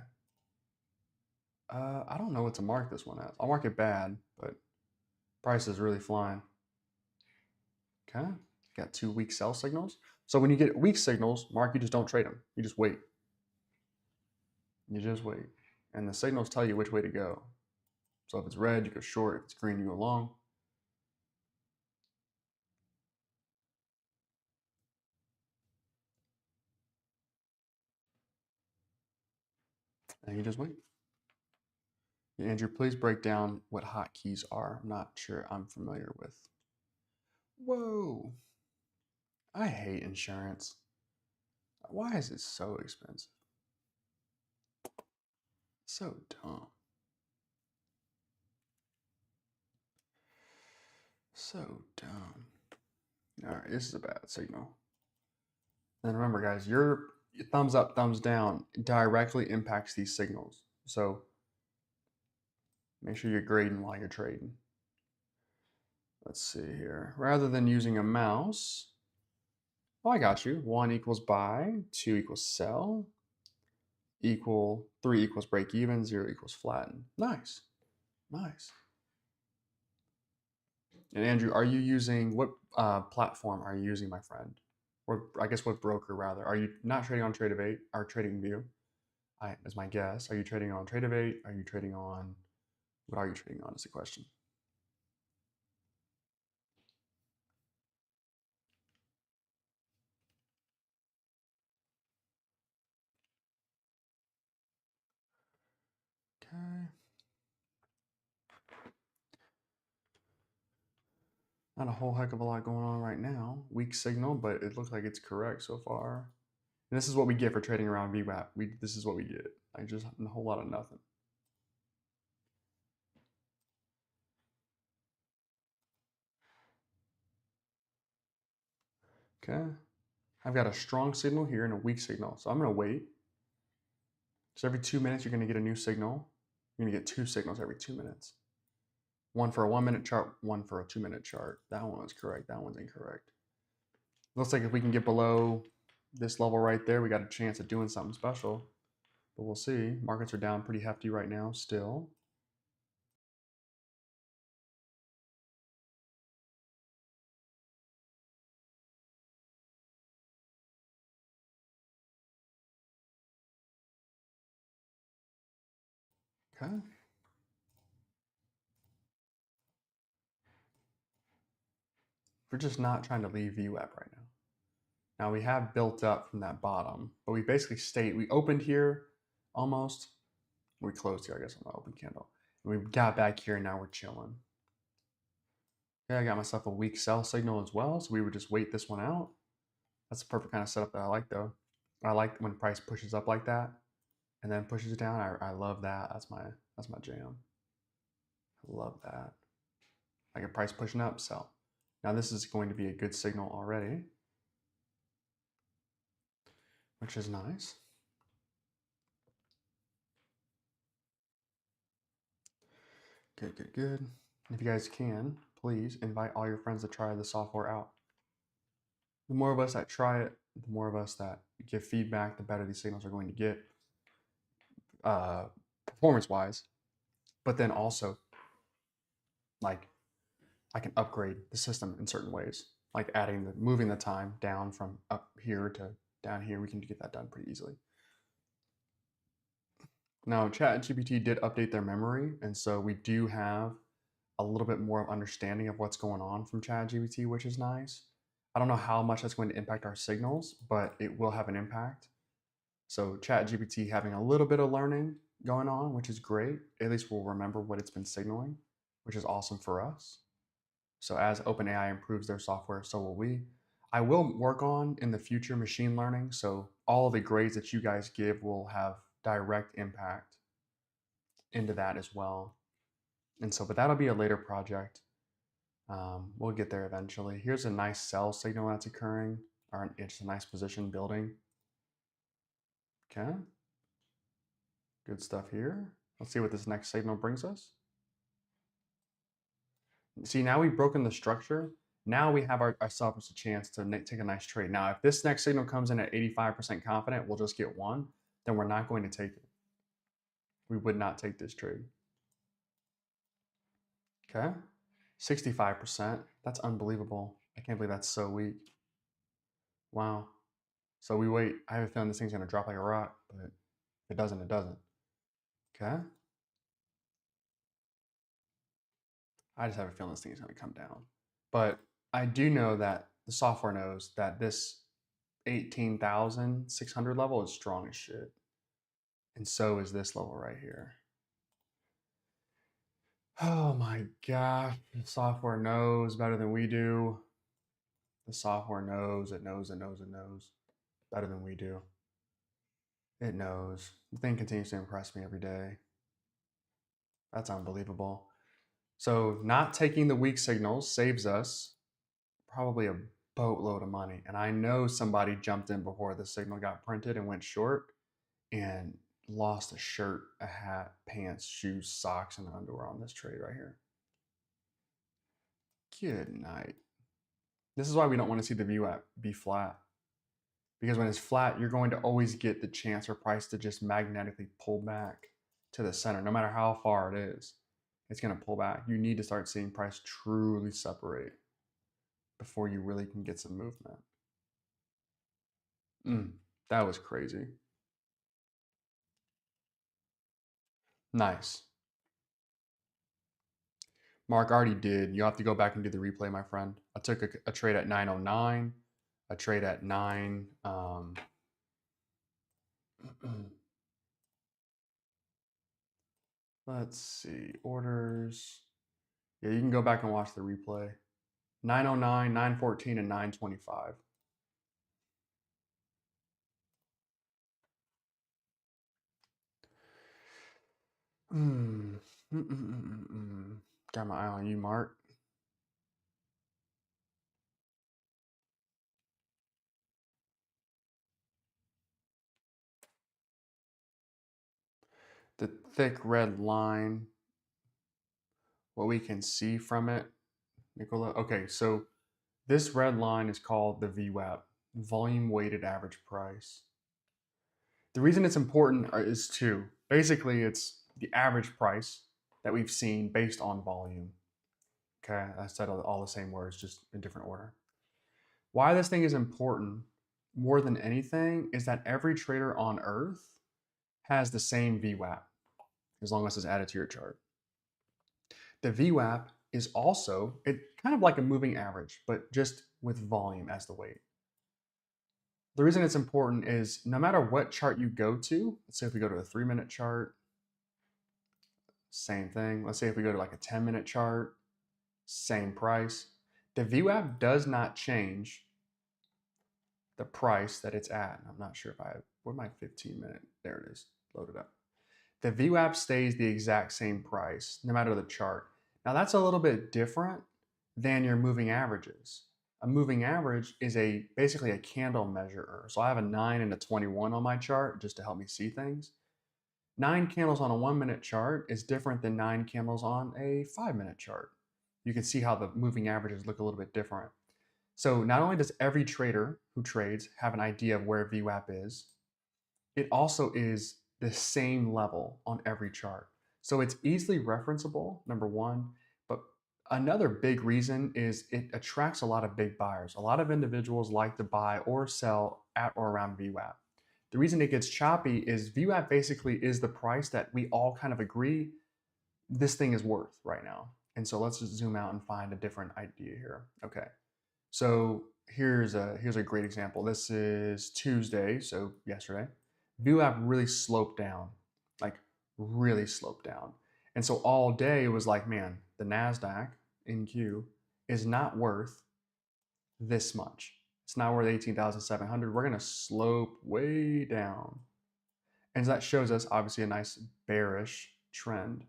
I don't know what to mark this one as. I'll mark it bad, but price is really flying. Okay. Got 2 weak sell signals. So when you get weak signals, Mark, you just don't trade them. You just wait. You just wait. And the signals tell you which way to go. So if it's red, you go short. If it's green, you go long. And you just wait. Andrew, please break down what hotkeys are. I'm not sure I'm familiar with. Whoa. I hate insurance. Why is it so expensive? So dumb. So dumb. All right, this is a bad signal. And remember, guys, your thumbs up, thumbs down directly impacts these signals. So make sure you're grading while you're trading. Let's see here. Rather than using a mouse, oh, I got you. 1 equals buy, 2 equals sell, 3 equals break even, 0 equals flatten. Nice. Nice. And Andrew, are you using what platform are you using, my friend? Or I guess what broker rather? Are you not trading on Trade-of-8 or TradingView? Is my guess. Are you trading on Trade-of-8? Are you trading on what are you trading on? Is the question. Okay. Not a whole heck of a lot going on right now. Weak signal, but it looks like it's correct so far. And this is what we get for trading around VWAP. This is what we get. Like just a whole lot of nothing. Okay. I've got a strong signal here and a weak signal. So I'm going to wait. So every 2 minutes, you're going to get a new signal. You're going to get 2 signals every 2 minutes. One for a 1-minute chart, one for a 2-minute chart. That one was correct. That one's incorrect. Looks like if we can get below this level right there, we got a chance at doing something special. But we'll see. Markets are down pretty hefty right now still. Okay. We're just not trying to leave VWAP right now. Now we have built up from that bottom, but we basically stayed. We opened here almost. We closed here, I guess, on the open candle. And we got back here and now we're chilling. Okay, I got myself a weak sell signal as well, so we would just wait this one out. That's the perfect kind of setup that I like though. I like when price pushes up like that and then pushes it down. I love that. That's my jam. I love that. Like a price pushing up, sell. Now this is going to be a good signal already, which is nice. Good, good, good. If you guys can, please invite all your friends to try the software out. The more of us that try it, the more of us that give feedback, the better these signals are going to get performance-wise. But then also, like, I can upgrade the system in certain ways, like moving the time down from up here to down here. We can get that done pretty easily. Now, ChatGPT did update their memory, and so we do have a little bit more of understanding of what's going on from ChatGPT, which is nice. I don't know how much that's going to impact our signals, but it will have an impact. So ChatGPT having a little bit of learning going on, which is great. At least we'll remember what it's been signaling, which is awesome for us. So as OpenAI improves their software, so will we. I will work on in the future machine learning. So all the grades that you guys give will have direct impact into that as well. And so, but that'll be a later project. We'll get there eventually. Here's a nice sell signal that's occurring. Are it's a nice position building. Okay. Good stuff here. Let's see what this next signal brings us. See, now we've broken the structure. Now we have ourselves a chance to take a nice trade. Now, if this next signal comes in at 85% confident, we'll just get one, then we're not going to take it. We would not take this trade. Okay. 65%. That's unbelievable. I can't believe that's so weak. Wow. So we wait. I have a feeling this thing's going to drop like a rock, but if it doesn't, it doesn't. Okay. I just have a feeling this thing is going to come down. But I do know that the software knows that this 18,600 level is strong as shit. And so is this level right here. Oh my gosh. The software knows better than we do. The software knows, it knows, it knows, it knows better than we do. It knows. The thing continues to impress me every day. That's unbelievable. So not taking the weak signals saves us probably a boatload of money. And I know somebody jumped in before the signal got printed and went short and lost a shirt, a hat, pants, shoes, socks, and underwear on this trade right here. Good night. This is why we don't want to see the VWAP be flat. Because when it's flat, you're going to always get the chance for price to just magnetically pull back to the center. No matter how far it is, it's going to pull back. You need to start seeing price truly separate before you really can get some movement. That was crazy. Nice. Mark already did. You'll have to go back and do the replay, my friend. I took a trade at 909, a trade at 9. Let's see. Orders. Yeah, you can go back and watch the replay. 909, 914, and 925. Got my eye on you, Mark. The thick red line, what we can see from it, Nicola. Okay, so this red line is called the VWAP, volume weighted average price. The reason it's important is two. Basically, it's the average price that we've seen based on volume. Okay, I said all the same words, just in different order. Why this thing is important more than anything is that every trader on earth has the same VWAP as long as it's added to your chart. The VWAP is also kind of like a moving average, but just with volume as the weight. The reason it's important is no matter what chart you go to, let's say if we go to a 3-minute chart, same thing. Let's say if we go to like a 10-minute chart, same price. The VWAP does not change the price that it's at. I'm not sure if where'd my 15-minute, there it is, loaded up. The VWAP stays the exact same price no matter the chart. Now that's a little bit different than your moving averages. A moving average is basically a candle measurer. So I have a 9 and a 21 on my chart just to help me see things. 9 candles on a 1-minute chart is different than 9 candles on a 5-minute chart. You can see how the moving averages look a little bit different. So not only does every trader who trades have an idea of where VWAP is, it also is the same level on every chart. So it's easily referenceable, number one. But another big reason is it attracts a lot of big buyers. A lot of individuals like to buy or sell at or around VWAP. The reason it gets choppy is VWAP basically is the price that we all kind of agree this thing is worth right now. And so let's just zoom out and find a different idea here. Okay. So here's a great example. This is Tuesday, so yesterday. VWAP really sloped down, like really sloped down. And so all day it was like, man, the NASDAQ NQ is not worth this much. It's not worth 18,700. We're going to slope way down. And so that shows us obviously a nice bearish trend.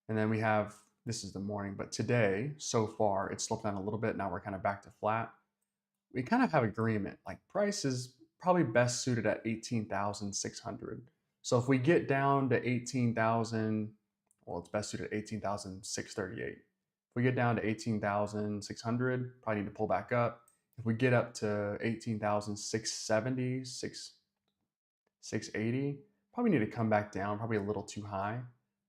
And then we have, this is the morning, but today, so far, it's sloped down a little bit. Now we're kind of back to flat. we kind of have agreement. Like price is probably best suited at 18,600. So if we get down to 18,000, well, it's best suited at 18,638. If we get down to 18,600, probably need to pull back up. If we get up to 18,670, 680, probably need to come back down, probably a little too high.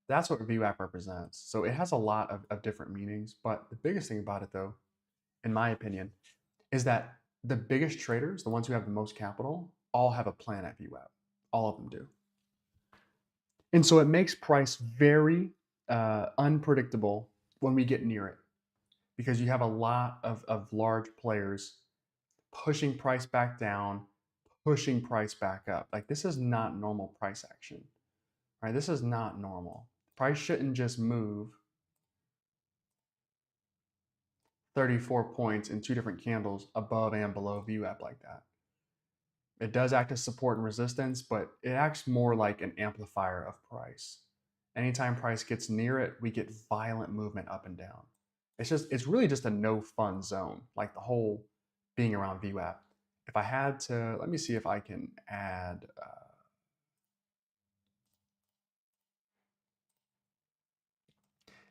That's what VWAP represents. So it has a lot of different meanings. But the biggest thing about it, though, in my opinion, is that the biggest traders, the ones who have the most capital, all have a plan at VWAP. All of them do. And so it makes price very unpredictable when we get near it because you have a lot of large players pushing price back down, pushing price back up. Like this is not normal price action, right? This is not normal. Price shouldn't just move 34 points in two different candles above and below VWAP like that. It does act as support and resistance, but it acts more like an amplifier of price. Anytime price gets near it, we get violent movement up and down. It's really just a no fun zone, like the whole being around VWAP. If I had to, let me see if I can add,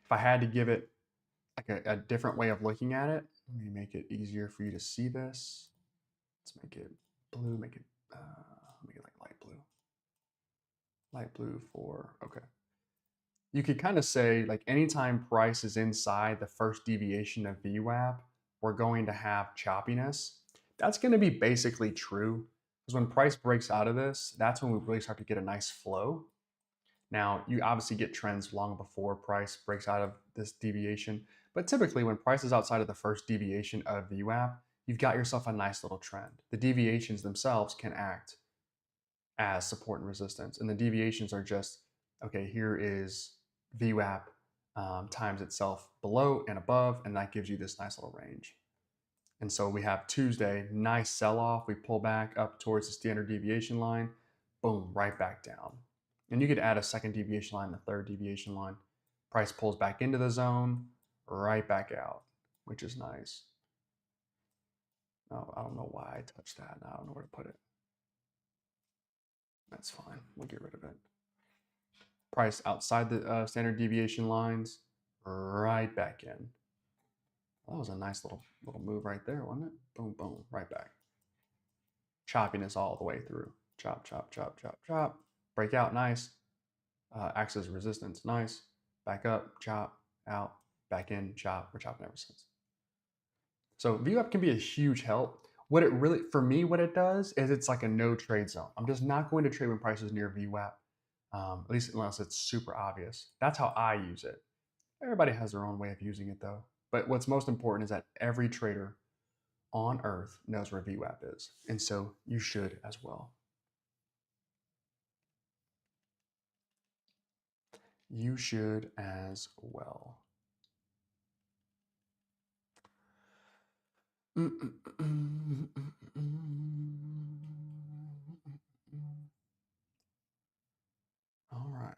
if I had to give it like a different way of looking at it, let me make it easier for you to see this. Let's make it blue, make it like light blue. Light blue for, okay. You could kind of say like anytime price is inside the first deviation of VWAP, we're going to have choppiness. That's going to be basically true because when price breaks out of this, that's when we really start to get a nice flow. Now, you obviously get trends long before price breaks out of this deviation, but typically when price is outside of the first deviation of VWAP, you've got yourself a nice little trend. The deviations themselves can act as support and resistance, and the deviations are just, okay, here is VWAP times itself below and above, and that gives you this nice little range. And so we have Tuesday, nice sell-off. We pull back up towards the standard deviation line, boom, right back down. And you could add a second deviation line, a third deviation line. Price pulls back into the zone, right back out, which is nice. Oh, I don't know why I touched that. I don't know where to put it. That's fine. We'll get rid of it. Price outside the standard deviation lines, right back in. That was a nice little move right there, wasn't it? Boom, boom, right back. Choppiness all the way through. Chop, chop, chop, chop, chop. Break out, nice. Acts as resistance, nice. Back up, chop, out, back in, chop. We're chopping ever since. So VWAP can be a huge help. What it really, for me, what it does is it's like a no trade zone. I'm just not going to trade when price is near VWAP, at least unless it's super obvious. That's how I use it. Everybody has their own way of using it though. But what's most important is that every trader on earth knows where VWAP is. And so you should as well. You should as well. All right.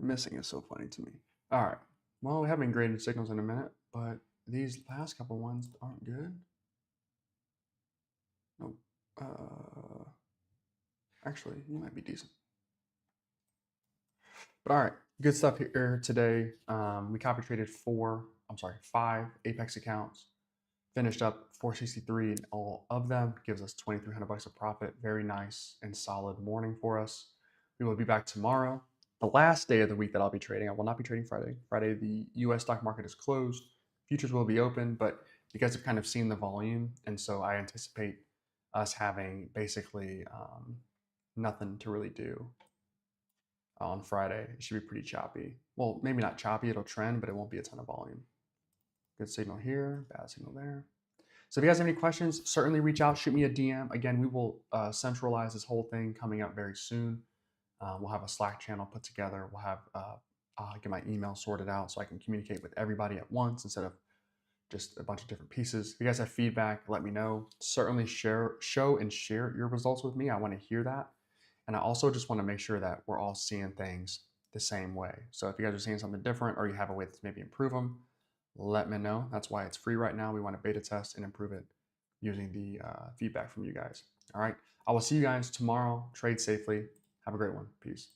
Missing is so funny to me. All right. Well, we haven't graded signals in a minute, but these last couple ones aren't good. Nope. Actually, you might be decent. But all right, good stuff here today. We copy traded 5 Apex accounts. Finished up 463 in all of them. Gives us 2,300 bucks of profit. Very nice and solid morning for us. We will be back tomorrow. The last day of the week that I'll be trading. I will not be trading Friday. Friday, the US stock market is closed. Futures will be open, but you guys have kind of seen the volume. And so I anticipate us having basically nothing to really do on Friday. It should be pretty choppy. Well, maybe not choppy, it'll trend, but it won't be a ton of volume. Good signal here, bad signal there. So if you guys have any questions, certainly reach out, shoot me a DM. Again, we will centralize this whole thing coming up very soon. We'll have a Slack channel put together. We'll have, I'll get my email sorted out so I can communicate with everybody at once instead of just a bunch of different pieces. If you guys have feedback, let me know. Certainly show and share your results with me. I want to hear that. And I also just want to make sure that we're all seeing things the same way. So if you guys are seeing something different or you have a way to maybe improve them, let me know. That's why it's free right now. We want to beta test and improve it using the feedback from you guys. All right. I will see you guys tomorrow. Trade safely. Have a great one. Peace.